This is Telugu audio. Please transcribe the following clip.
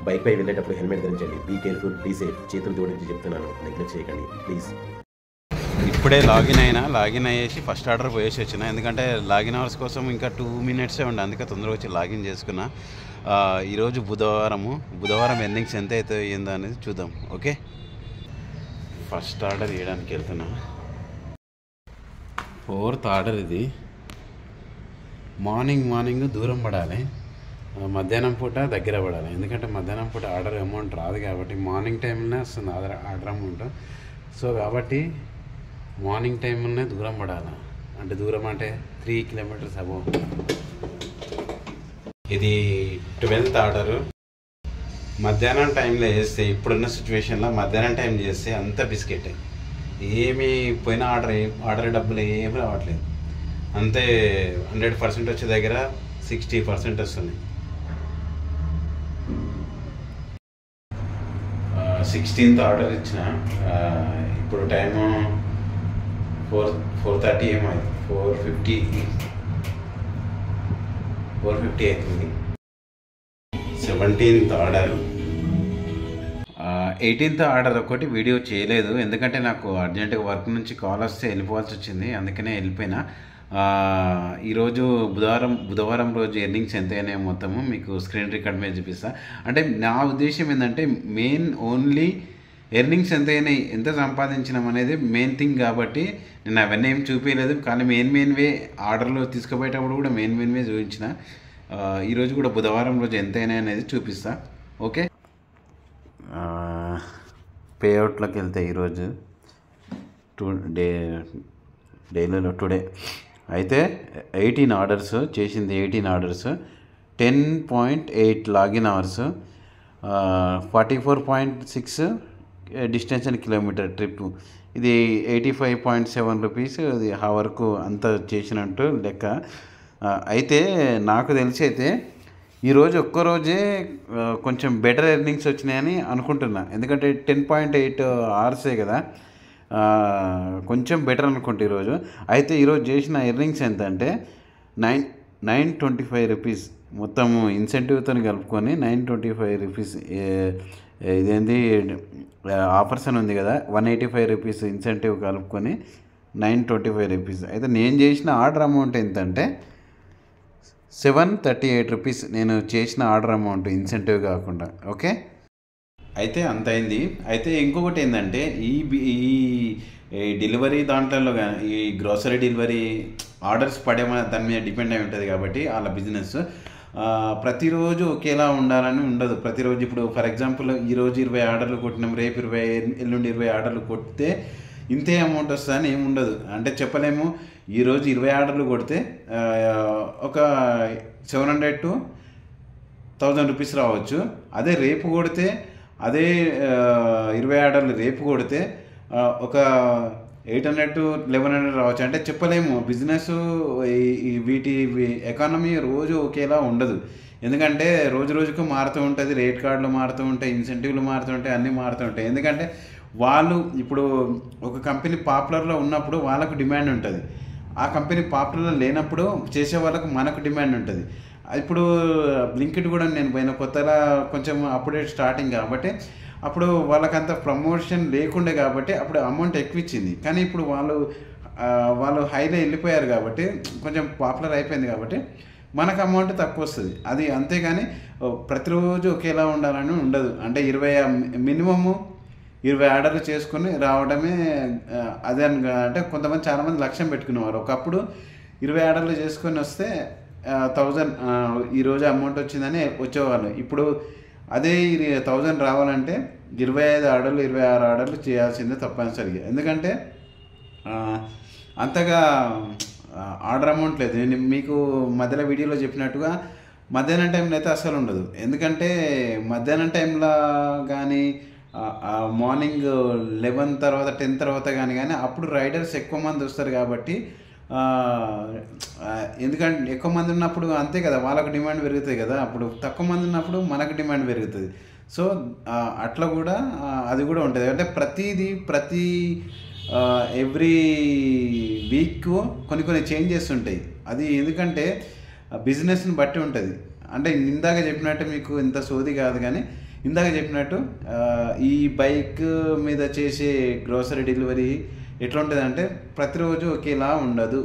బైక్పై వెళ్ళేటప్పుడు హెల్మెట్ ధరించండి. Be careful, be safe. చేతులు జోడించి చెప్తున్నాను, నెగ్లెక్ట్ చేయకండి ప్లీజ్. ఇప్పుడే లాగిన్ అయ్యేసి ఫస్ట్ ఆర్డర్ పోయేసి వచ్చిన. ఎందుకంటే లాగిన్ అవర్స్ కోసం ఇంకా 2 minutesే ఉండే, అందుకే తొందరగా వచ్చి లాగిన్ చేసుకున్నా. ఈరోజు బుధవారం ఎర్నింగ్స్ ఎంత అయితే అయ్యిందో అనేది చూద్దాం. ఓకే, ఫస్ట్ ఆర్డర్ చేయడానికి వెళ్తున్నా. 4th ఆర్డర్ ఇది. మార్నింగ్ దూరం పడాలి, మధ్యాహ్నం పూట దగ్గర పడాలి. ఎందుకంటే మధ్యాహ్నం పూట ఆర్డర్ అమౌంట్ రాదు కాబట్టి మార్నింగ్ టైంలోనే వస్తుంది ఆర్డర్ అమౌంట్. సో కాబట్టి మార్నింగ్ టైంలోనే దూరం పడాలి. అంటే దూరం అంటే 3 kilometers అబోవ్. ఇది 12th ఆర్డరు. మధ్యాహ్నం టైంలో చేస్తే, ఇప్పుడున్న సిచ్యువేషన్లో మధ్యాహ్నం టైం చేస్తే అంత బిస్కెట్, ఏమి పోయిన ఆర్డర్ డబ్బులు ఏమి రావట్లేదు. అంతే 100% వచ్చే దగ్గర 60% వస్తుంది. 16th ఆర్డర్ ఇచ్చిన. ఇప్పుడు టైము 4:30 ఏమైంది, 4:50 అవుతుంది. 17th order. 18th ఆర్డర్ ఒకటి వీడియో చేయలేదు, ఎందుకంటే నాకు అర్జెంటుగా వర్క్ నుంచి కాల్ వస్తే వెళ్ళిపోవాల్సి వచ్చింది, అందుకనే వెళ్ళిపోయినా. ఈరోజు బుధవారం రోజు ఎర్నింగ్స్ ఎంత అయినాయో మొత్తము మీకు స్క్రీన్ రికార్డ్ మీద చూపిస్తా. అంటే నా ఉద్దేశం ఏంటంటే ఓన్లీ ఎర్నింగ్స్ ఎంత అయినాయి, ఎంత సంపాదించినాం అనేది మెయిన్ థింగ్. కాబట్టి నేను అవన్నీ ఏం చూపించలేదు, కానీ మెయిన్వే ఆర్డర్లు తీసుకుపోయేటప్పుడు కూడా మెయిన్వే చూపించిన. ఈరోజు కూడా బుధవారం రోజు ఎంత అయినాయి అనేది చూపిస్తా. ఓకే, పేఅవుట్లోకి వెళ్తే ఈరోజు డైలీలో టుడే అయితే 18 ఆర్డర్స్ చేసింది. 18 orders, 10.8 login hours, 44.6 distance and kilometre trip. ఇది 85.7 రూపీస్. ఇది హవర్కు అంత చేసినట్టు లెక్క. అయితే నాకు తెలిసి అయితే ఈరోజు ఒక్కరోజే కొంచెం బెటర్ ఎర్నింగ్స్ వచ్చినాయని అనుకుంటున్నా. ఎందుకంటే 10.8 అవర్సే కదా, కొంచెం బెటర్ అనుకుంటా ఈరోజు. అయితే ఈరోజు చేసిన ఎర్నింగ్స్ ఎంత అంటే 925 రూపీస్. మొత్తము ఇన్సెంటివ్తో కలుపుకొని 925 రూపీస్. ఇదేంటి ఆఫర్స్ అని ఉంది కదా, 185 రూపీస్ ఇన్సెంటివ్ కలుపుకొని 925 రూపీస్. అయితే నేను చేసిన ఆర్డర్ అమౌంట్ ఎంతంటే 738 రూపీస్. నేను చేసిన ఆర్డర్ అమౌంట్ ఇన్సెంటివ్ కాకుండా. ఓకే, అయితే అంత అయింది. అయితే ఇంకొకటి ఏంటంటే ఈ డెలివరీ దాంట్లో కానీ, ఈ గ్రోసరీ డెలివరీ ఆర్డర్స్ పడే దాని మీద డిపెండ్ అయి ఉంటుంది కాబట్టి వాళ్ళ బిజినెస్ ప్రతిరోజు ఒకేలా ఉండాలని ఉండదు. ప్రతిరోజు ఇప్పుడు ఫర్ ఎగ్జాంపుల్ ఈరోజు 20 ఆర్డర్లు కొట్టినాం, రేపు 20, ఎల్లుండి 20 ఆర్డర్లు కొడితే ఇంతే అమౌంట్ వస్తుందని ఏమి ఉండదు. అంటే చెప్పలేము. ఈరోజు 20 ఆర్డర్లు కొడితే ఒక 700 to 1000 రూపీస్ రావచ్చు. అదే రేపు కొడితే, అదే 20 ఆర్డర్లు రేపు కొడితే ఒక 800 to 1100 రావచ్చు. అంటే చెప్పలేము. బిజినెస్ వీటి ఎకానమీ రోజు ఒకేలా ఉండదు. ఎందుకంటే రోజుకు మారుతూ ఉంటుంది. రేట్ కార్డులు మారుతూ ఉంటాయి, ఇన్సెంటివ్లు మారుతూ ఉంటాయి, అన్నీ మారుతూ ఉంటాయి. ఎందుకంటే వాళ్ళు ఇప్పుడు ఒక కంపెనీ పాపులర్లో ఉన్నప్పుడు వాళ్ళకు డిమాండ్ ఉంటుంది. ఆ కంపెనీ పాపులర్లో లేనప్పుడు చేసే వాళ్ళకు మనకు డిమాండ్ ఉంటుంది. ఇప్పుడు బ్లింకిట్ కూడా నేను పోయిన కొత్తగా కొంచెం అప్పుడే స్టార్టింగ్ కాబట్టి అప్పుడు వాళ్ళకంత ప్రమోషన్ లేకుండే కాబట్టి అప్పుడు అమౌంట్ ఎక్కువ ఇచ్చింది. కానీ ఇప్పుడు వాళ్ళు హైలో వెళ్ళిపోయారు కాబట్టి, కొంచెం పాపులర్ అయిపోయింది కాబట్టి మనకు అమౌంట్ తక్కువ వస్తుంది. అది అంతేగాని ప్రతిరోజు ఒకేలా ఉండాలని ఉండదు. అంటే మినిమము 20 ఆర్డర్లు చేసుకుని రావడమే అదే. అంటే కొంతమంది చాలామంది లక్ష్యం పెట్టుకునేవారు. ఒకప్పుడు 20 ఆర్డర్లు చేసుకొని వస్తే 1000 ఈరోజు అమౌంట్ వచ్చిందని వచ్చేవాళ్ళు. ఇప్పుడు అదే 1000 రావాలంటే 25 ఆర్డర్లు, 26 ఆర్డర్లు చేయాల్సిందే తప్పనిసరిగా. ఎందుకంటే అంతగా ఆర్డర్ అమౌంట్ లేదు. నేను మీకు మధ్యలో వీడియోలో చెప్పినట్టుగా మధ్యాహ్నం టైంలో అయితే అసలు ఉండదు. ఎందుకంటే మధ్యాహ్నం టైంలో కానీ మార్నింగ్ 11 తర్వాత 10 తర్వాత కానీ అప్పుడు రైడర్స్ ఎక్కువ మంది వస్తారు కాబట్టి, ఎందుకంటే ఎక్కువ మంది ఉన్నప్పుడు అంతే కదా, వాళ్ళకు డిమాండ్ పెరుగుతుంది కదా. అప్పుడు తక్కువ మంది ఉన్నప్పుడు మనకు డిమాండ్ పెరుగుతుంది. సో అట్లా కూడా అది కూడా ఉంటుంది. అంటే ప్రతి ఎవ్రీ వీక్ కొన్ని చేంజెస్ ఉంటాయి. అది ఎందుకంటే బిజినెస్ని బట్టి ఉంటుంది. అంటే ఇందాక చెప్పినట్టు మీకు ఇంత సోది కాదు, కానీ ఇందాక చెప్పినట్టు ఈ బైక్ మీద చేసే గ్రోసరీ డెలివరీ ఎట్లా ఉంటుంది అంటే ప్రతిరోజు ఒకేలా ఉండదు.